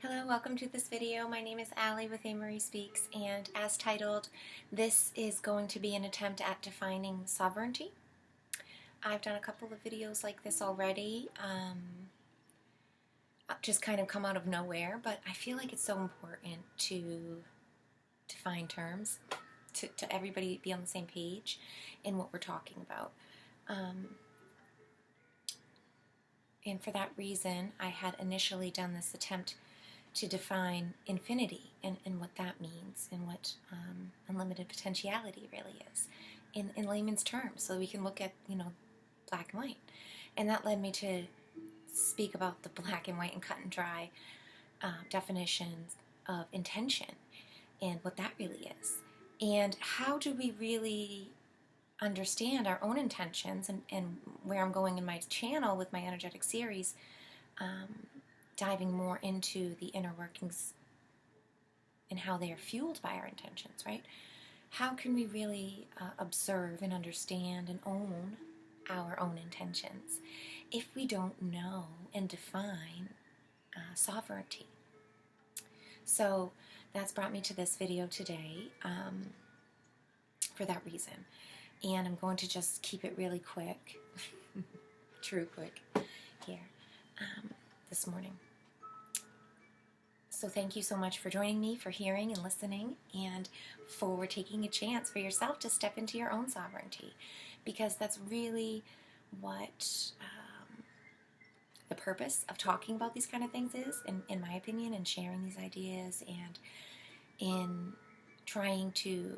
Hello, welcome to this video. My name is Allie with A. Marie Speaks, and as titled, this is going to be an attempt at defining sovereignty. I've done a couple of videos like this already, just kind of come out of nowhere, but I feel like it's so important to define terms, to everybody be on the same page in what we're talking about. And for that reason, I had initially done this attempt to define infinity and what that means and what unlimited potentiality really is in layman's terms, so we can look at, black and white. And that led me to speak about the black and white and cut and dry definitions of intention and what that really is. And how do we really understand our own intentions, and where I'm going in my channel with my energetic series, diving more into the inner workings and how they are fueled by our intentions, right? How can we really observe and understand and own our own intentions if we don't know and define sovereignty? So that's brought me to this video today for that reason. And I'm going to just keep it really quick, true quick, here this morning. So thank you so much for joining me, for hearing and listening, and for taking a chance for yourself to step into your own sovereignty, because that's really what the purpose of talking about these kind of things is, in my opinion, and sharing these ideas and in trying to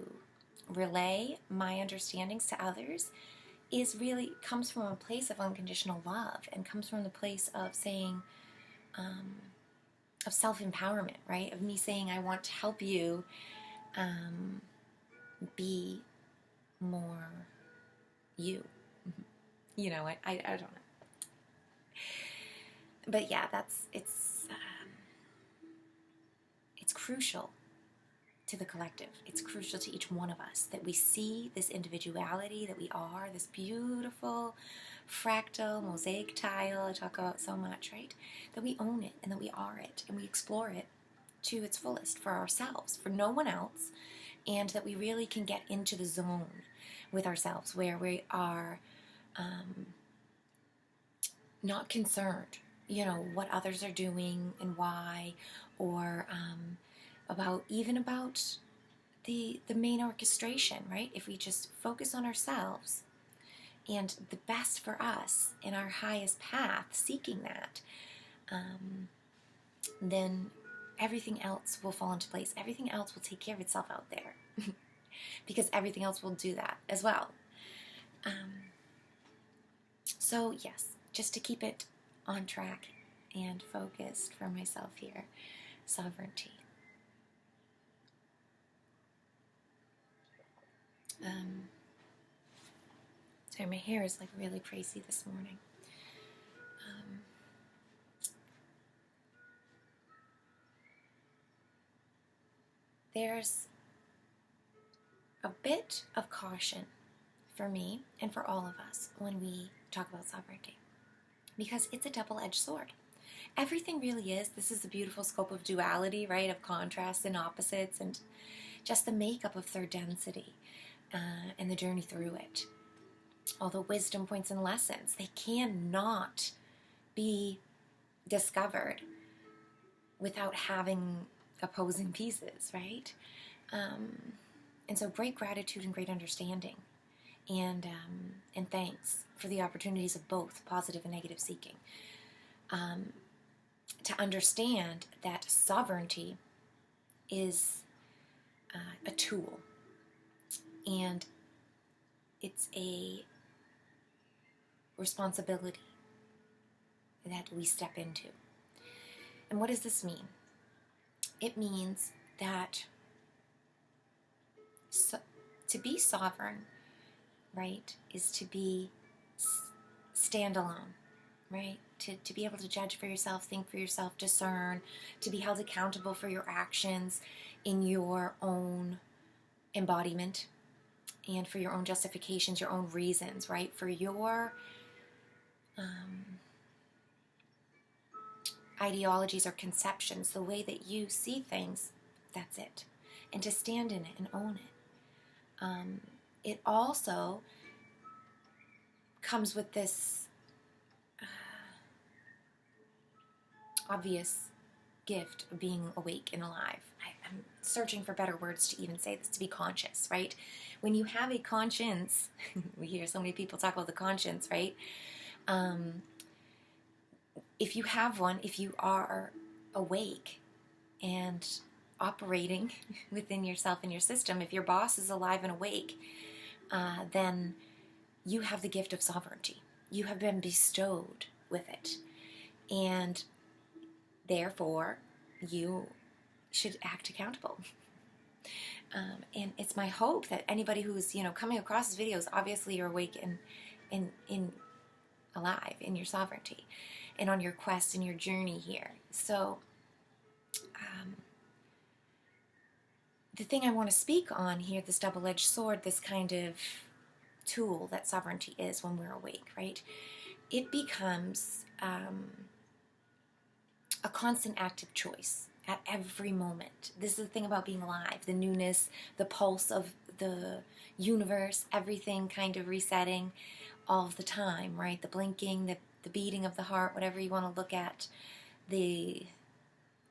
relay my understandings to others is really comes from a place of unconditional love, and comes from the place of saying, of self-empowerment, right? Of me saying, I want to help you be more you. I don't know. But yeah, it's crucial to the collective. It's crucial to each one of us that we see this individuality that we are, this beautiful fractal mosaic tile I talk about so much, right? That we own it and that we are it and we explore it to its fullest for ourselves, for no one else, and that we really can get into the zone with ourselves where we are not concerned, what others are doing and why, or about the main orchestration, right? If we just focus on ourselves and the best for us in our highest path, seeking that, then everything else will fall into place. Everything else will take care of itself out there because everything else will do that as well. So yes, just to keep it on track and focused for myself here, sovereignty. Sorry, my hair is like really crazy this morning. There's a bit of caution for me and for all of us when we talk about sovereignty, because it's a double-edged sword. Everything really is. This is the beautiful scope of duality, right? Of contrasts and opposites, and just the makeup of third density and the journey through it. All the wisdom points and lessons, they cannot be discovered without having opposing pieces, right? And so great gratitude and great understanding, and thanks for the opportunities of both positive and negative seeking. To understand that sovereignty is a tool, and it's a responsibility that we step into. And what does this mean? It means that to be sovereign, right, is to be standalone, right? To be able to judge for yourself, think for yourself, discern, to be held accountable for your actions in your own embodiment and for your own justifications, your own reasons, right? For your ideologies or conceptions, the way that you see things, that's it. And to stand in it and own it. It also comes with this obvious gift of being awake and alive. I'm searching for better words to even say this, to be conscious, right? When you have a conscience, we hear so many people talk about the conscience, right? If you have one, if you are awake and operating within yourself and your system, if your boss is alive and awake, then you have the gift of sovereignty. You have been bestowed with it. And therefore, you should act accountable. And it's my hope that anybody who's, coming across these videos, obviously you're awake and alive in your sovereignty and on your quest and your journey here. So the thing I want to speak on here, this double-edged sword, this kind of tool that sovereignty is when we're awake, right? It becomes a constant active choice at every moment. This is the thing about being alive, the newness, the pulse of the universe, everything kind of resetting all of the time, right? The blinking, the beating of the heart, whatever you want to look at, the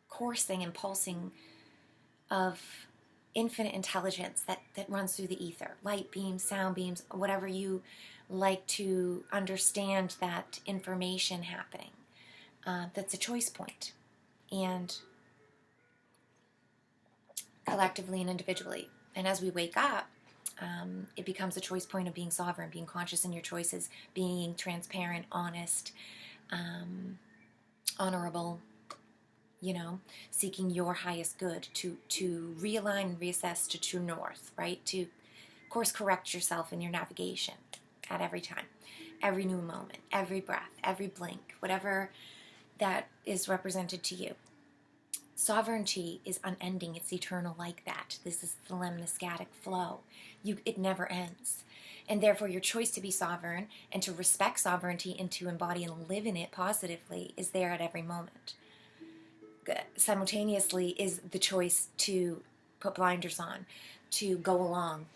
coursing and pulsing of infinite intelligence that runs through the ether, light beams, sound beams, whatever you like to understand that information happening. That's a choice point. And collectively and individually. And as we wake up, it becomes a choice point of being sovereign, being conscious in your choices, being transparent, honest, honorable, seeking your highest good to realign and reassess to true north, right? To course correct yourself in your navigation at every time, every new moment, every breath, every blink, whatever that is represented to you. Sovereignty is unending. It's eternal like that. This is the lemniscatic flow. It never ends. And therefore, your choice to be sovereign and to respect sovereignty and to embody and live in it positively is there at every moment. Simultaneously is the choice to put blinders on, to go along,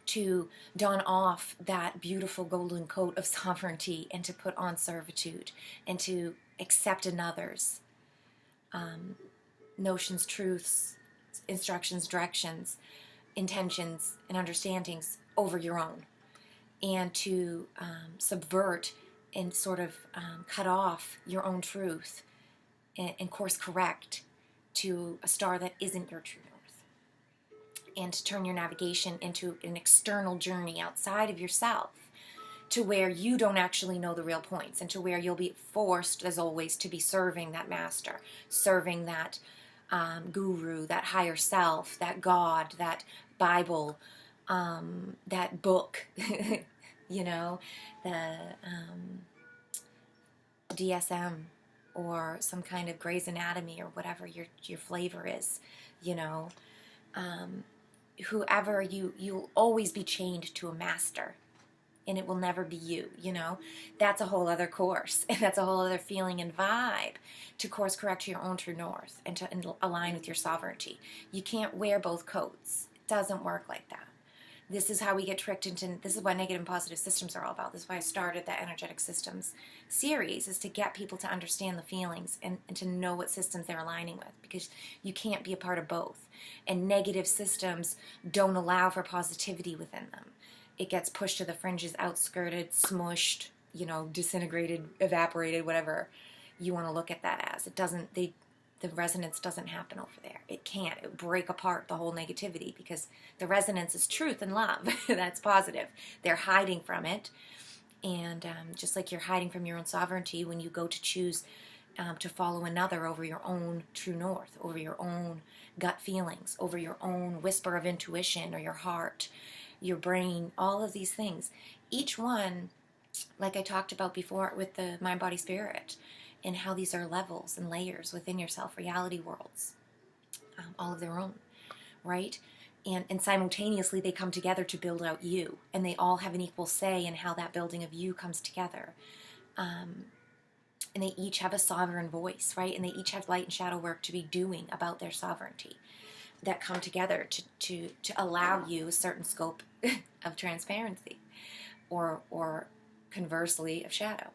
to don off that beautiful golden coat of sovereignty and to put on servitude and to accept another's notions, truths, instructions, directions, intentions, and understandings over your own, and to subvert and sort of cut off your own truth and course correct to a star that isn't your true north, and to turn your navigation into an external journey outside of yourself to where you don't actually know the real points, and to where you'll be forced, as always, to be serving that master, serving that guru, that higher self, that God, that Bible, that book, the DSM or some kind of Grey's Anatomy or whatever your flavor is, whoever you'll always be chained to a master. And it will never be you, That's a whole other course. And that's a whole other feeling and vibe to course correct to your own true north and to align with your sovereignty. You can't wear both coats. It doesn't work like that. This is how we get tricked into, this is what negative and positive systems are all about. This is why I started the energetic systems series, is to get people to understand the feelings and to know what systems they're aligning with, because you can't be a part of both. And negative systems don't allow for positivity within them. It gets pushed to the fringes, outskirted, smushed, disintegrated, evaporated, whatever you want to look at that as. It doesn't, the resonance doesn't happen over there. It can't. It would break apart the whole negativity, because the resonance is truth and love. That's positive. They're hiding from it. And just like you're hiding from your own sovereignty when you go to choose to follow another over your own true north, over your own gut feelings, over your own whisper of intuition or your heart, your brain, all of these things. Each one, like I talked about before with the mind, body, spirit, and how these are levels and layers within yourself, reality worlds, all of their own, right? And simultaneously they come together to build out you, and they all have an equal say in how that building of you comes together. And they each have a sovereign voice, right? And they each have light and shadow work to be doing about their sovereignty that come together to allow you a certain scope of transparency, or conversely of shadow.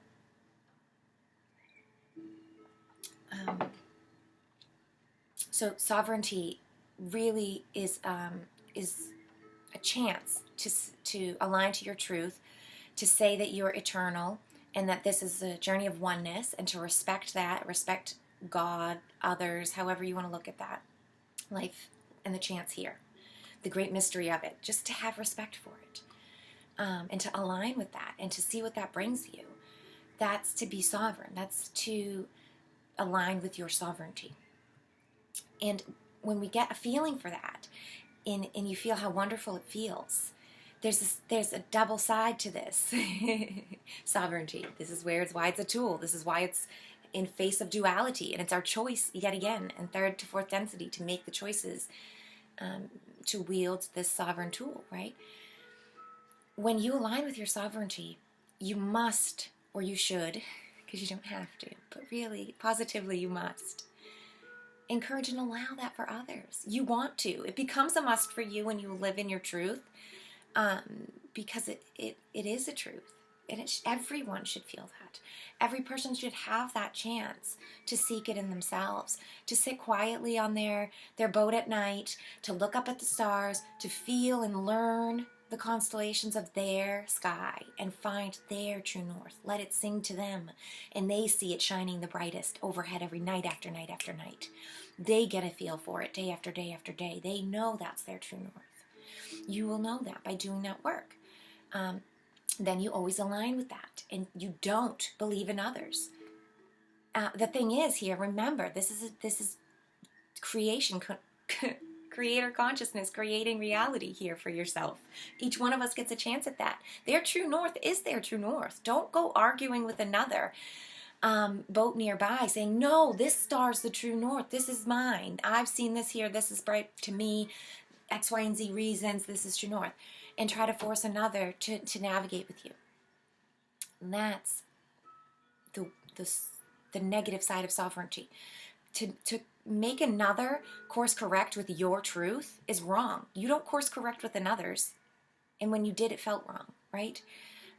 So sovereignty really is a chance to align to your truth, to say that you're eternal and that this is a journey of oneness, and to respect that, respect God, others, however you want to look at that, life and the chance here, the great mystery of it, just to have respect for it, and to align with that and to see what that brings you. That's to be sovereign. That's to align with your sovereignty. And when we get a feeling for that, and you feel how wonderful it feels, there's a double side to this. Sovereignty. This is why it's a tool. This is why it's in face of duality, and it's our choice yet again, and third to fourth density, to make the choices to wield this sovereign tool, right? When you align with your sovereignty, you must, or you should, because you don't have to, but really, positively, you must encourage and allow that for others. You want to. It becomes a must for you when you live in your truth, because it is a truth. And everyone should feel that. Every person should have that chance to seek it in themselves, to sit quietly on their boat at night, to look up at the stars, to feel and learn the constellations of their sky and find their true north. Let it sing to them, and they see it shining the brightest overhead every night after night after night. They get a feel for it day after day after day. They know that's their true north. You will know that by doing that work. Then you always align with that, and you don't believe in others. The thing is here, remember, this is creation, creator consciousness, creating reality here for yourself. Each one of us gets a chance at that. Their true north is their true north. Don't go arguing with another boat nearby saying, no, this star's the true north. This is mine. I've seen this here. This is bright to me. X, Y, and Z reasons. This is true north. And try to force another to navigate with you. And that's the negative side of sovereignty. To make another course correct with your truth is wrong. You don't course correct with another's. And when you did, it felt wrong, right?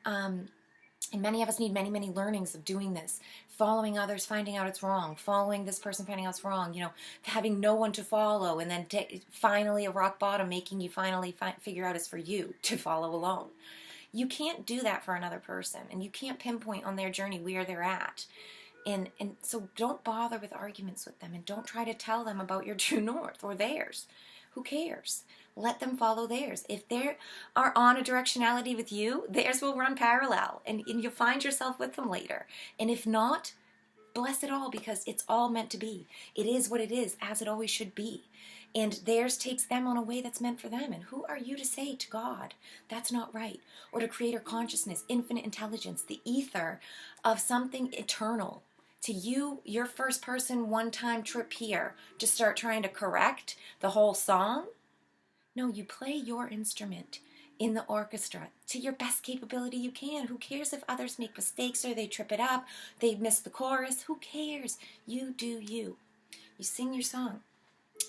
And many of us need many, many learnings of doing this. Following others, finding out it's wrong. Following this person, finding out it's wrong. You know, having no one to follow, and then finally a rock bottom, making you finally figure out it's for you to follow alone. You can't do that for another person, and you can't pinpoint on their journey where they're at. And so don't bother with arguments with them, and don't try to tell them about your true north or theirs. Who cares? Let them follow theirs. If they are on a directionality with you, theirs will run parallel, and you'll find yourself with them later. And if not, bless it all, because it's all meant to be. It is what it is, as it always should be. And theirs takes them on a way that's meant for them. And who are you to say to God, that's not right? Or to creator consciousness, infinite intelligence, the ether of something eternal, to you, your first person one-time trip here, to start trying to correct the whole song? No, you play your instrument in the orchestra to your best capability you can. Who cares if others make mistakes or they trip it up, they miss the chorus? Who cares? You do you. You sing your song,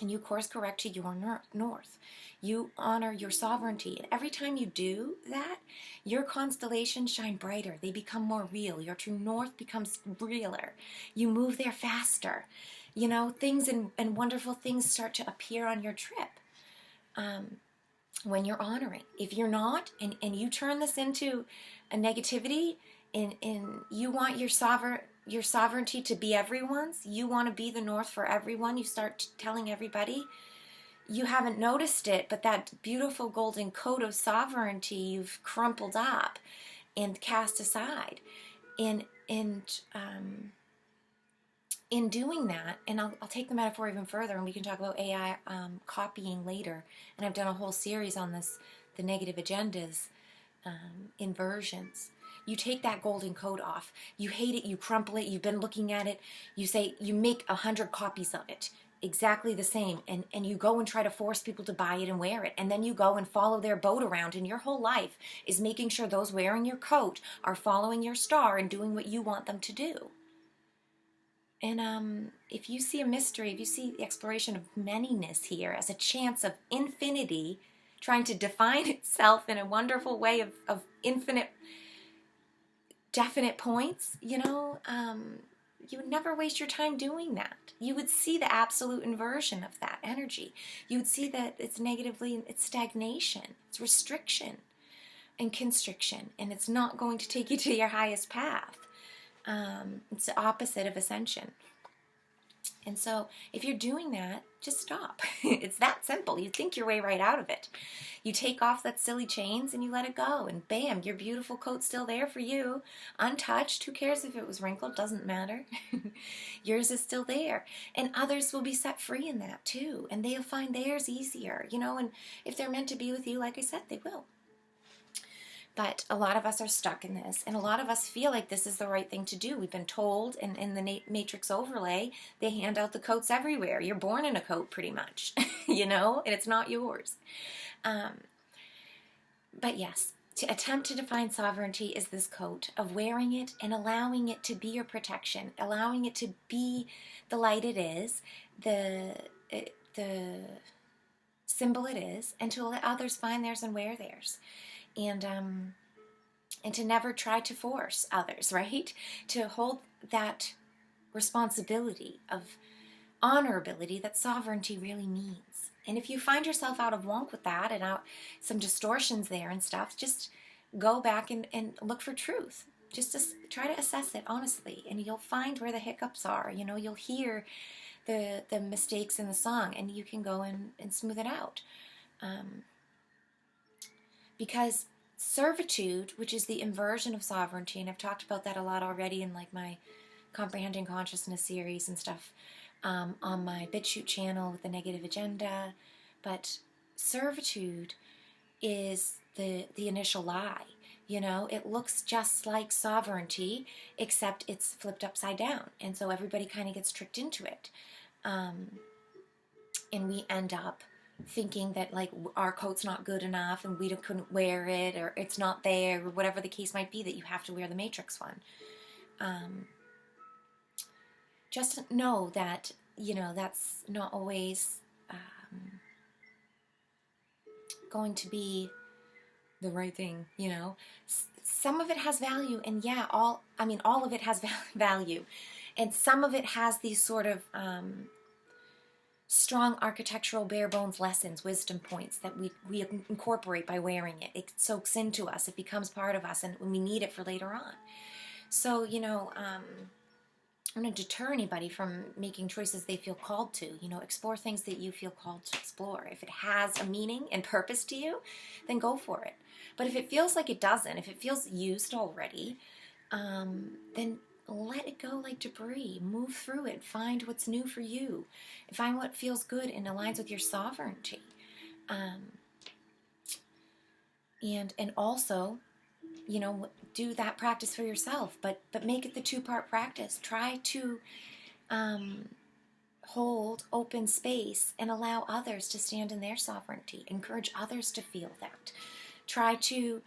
and you course correct to your north. You honor your sovereignty. And every time you do that, your constellations shine brighter. They become more real. Your true north becomes realer. You move there faster. You know, things and wonderful things start to appear on your trip. When you're honoring. If you're not, and you turn this into a negativity, and you want your sovereignty to be everyone's, you want to be the north for everyone, you start telling everybody, you haven't noticed it, but that beautiful golden coat of sovereignty you've crumpled up and cast aside. In doing that, and I'll take the metaphor even further, and we can talk about AI copying later, and I've done a whole series on this, the negative agendas, inversions. You take that golden coat off, you hate it, you crumple it, you've been looking at it, you say, you make 100 copies of it, exactly the same, and you go and try to force people to buy it and wear it, and then you go and follow their boat around, and your whole life is making sure those wearing your coat are following your star and doing what you want them to do. And if you see a mystery, if you see the exploration of many-ness here as a chance of infinity trying to define itself in a wonderful way of infinite, definite points, you would never waste your time doing that. You would see the absolute inversion of that energy. You would see that it's negatively, it's stagnation, it's restriction and constriction, and it's not going to take you to your highest path. It's the opposite of ascension. And so if you're doing that, just stop. It's that simple. You think your way right out of it. You take off that silly chains and you let it go, and bam, your beautiful coat's still there for you, untouched. Who cares if it was wrinkled? Doesn't matter. Yours is still there. And others will be set free in that too, and they'll find theirs easier, and if they're meant to be with you, like I said, they will. But a lot of us are stuck in this, and a lot of us feel like this is the right thing to do. We've been told, and in the Matrix overlay, they hand out the coats everywhere. You're born in a coat, pretty much, and it's not yours. But yes, to attempt to define sovereignty is this coat of wearing it and allowing it to be your protection, allowing it to be the light it is, the symbol it is, and to let others find theirs and wear theirs. And to never try to force others, right? To hold that responsibility of honorability that sovereignty really means. And if you find yourself out of wonk with that and out some distortions there and stuff, just go back and look for truth. Just to try to assess it honestly, and you'll find where the hiccups are. You'll hear the mistakes in the song, and you can go and smooth it out. Because servitude, which is the inversion of sovereignty, and I've talked about that a lot already in like my Comprehending Consciousness series and stuff on my BitChute channel with the negative agenda, but servitude is the initial lie. It looks just like sovereignty, except it's flipped upside down, and so everybody kind of gets tricked into it, and we end up thinking that like our coat's not good enough and we couldn't wear it, or it's not there, or whatever the case might be, that you have to wear the Matrix one. Just know that that's not always going to be the right thing. Some of it has value, and yeah, all of it has value, and some of it has these sort of strong architectural bare bones lessons, wisdom points that we incorporate by wearing it. It soaks into us, it becomes part of us, and we need it for later on. So I'm going to deter anybody from making choices they feel called to. Explore things that you feel called to explore. If it has a meaning and purpose to you, then go for it. But if it feels like it doesn't, if it feels used already, then let it go like debris. Move through it. Find what's new for you. Find what feels good and aligns with your sovereignty. And also, do that practice for yourself. But make it the two-part practice. Try to hold open space and allow others to stand in their sovereignty. Encourage others to feel that. Try to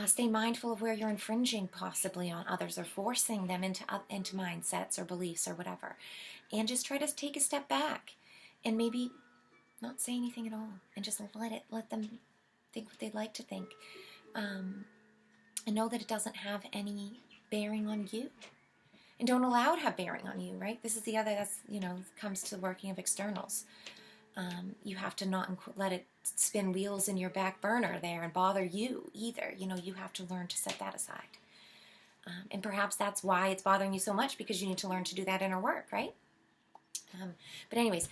stay mindful of where you're infringing possibly on others or forcing them into mindsets or beliefs or whatever. And just try to take a step back and maybe not say anything at all and just let them think what they'd like to think. And know that it doesn't have any bearing on you. And don't allow it to have bearing on you, right? This is the other, comes to the working of externals. You have to not let it spin wheels in your back burner there and bother you either. You have to learn to set that aside. And perhaps that's why it's bothering you so much, because you need to learn to do that inner work, right? But anyways,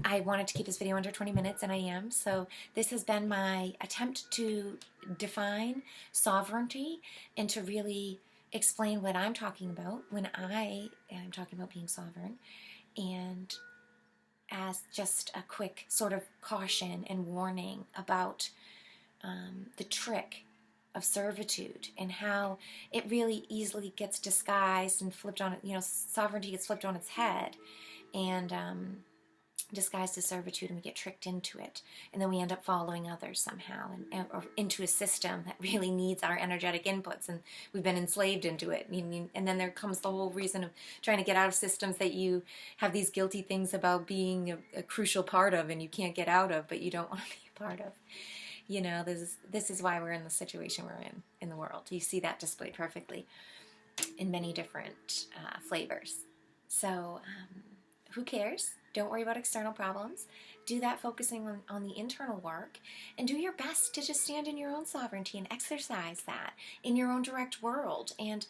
I wanted to keep this video under 20 minutes, and I am. So this has been my attempt to define sovereignty and to really explain what I'm talking about when I am talking about being sovereign, and as just a quick sort of caution and warning about the trick of servitude and how it really easily gets disguised and flipped on it. Sovereignty gets flipped on its head, and disguised as servitude, and we get tricked into it, and then we end up following others somehow, or into a system that really needs our energetic inputs, and we've been enslaved into it. And then there comes the whole reason of trying to get out of systems that you have these guilty things about being a crucial part of, and you can't get out of, but you don't want to be a part of. You know, this is why we're in the situation we're in the world. You see that displayed perfectly in many different flavors. So who cares? Don't worry about external problems. Do that focusing on the internal work, and do your best to just stand in your own sovereignty and exercise that in your own direct world, and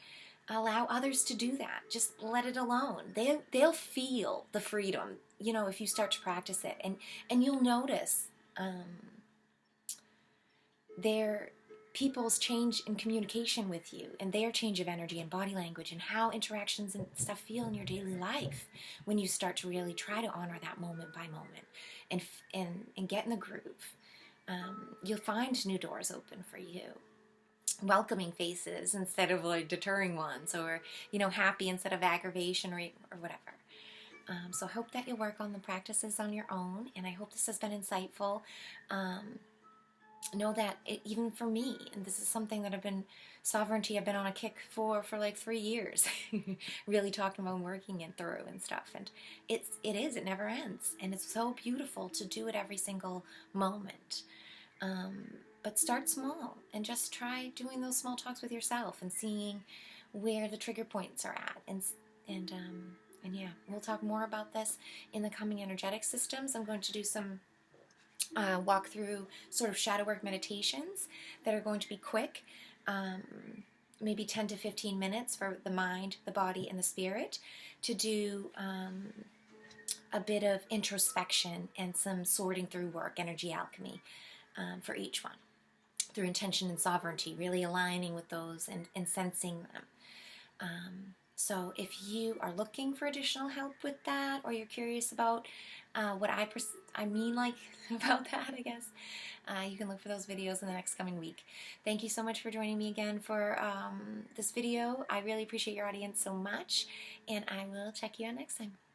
allow others to do that. Just let it alone. They'll feel the freedom, you know, if you start to practice it, and you'll notice their people's change in communication with you, and their change of energy and body language, and how interactions and stuff feel in your daily life when you start to really try to honor that moment by moment and get in the groove. You'll find new doors open for you, welcoming faces instead of like deterring ones, or, you know, happy instead of aggravation, or whatever. So I hope that you'll work on the practices on your own, and I hope this has been insightful. Know that even for me, and this is something that I've been on a kick for like 3 years, really talking about working it through and stuff, and it never ends, and it's so beautiful to do it every single moment. But start small, and just try doing those small talks with yourself and seeing where the trigger points are at, and yeah, we'll talk more about this in the coming energetic systems. I'm going to do some walk through sort of shadow work meditations that are going to be quick, maybe 10 to 15 minutes for the mind, the body, and the spirit, to do a bit of introspection and some sorting through work, energy alchemy, for each one, through intention and sovereignty, really aligning with those and sensing them. So if you are looking for additional help with that, or you're curious about what I mean like about that, I guess, you can look for those videos in the next coming week. Thank you so much for joining me again for this video. I really appreciate your audience so much, and I will check you out next time.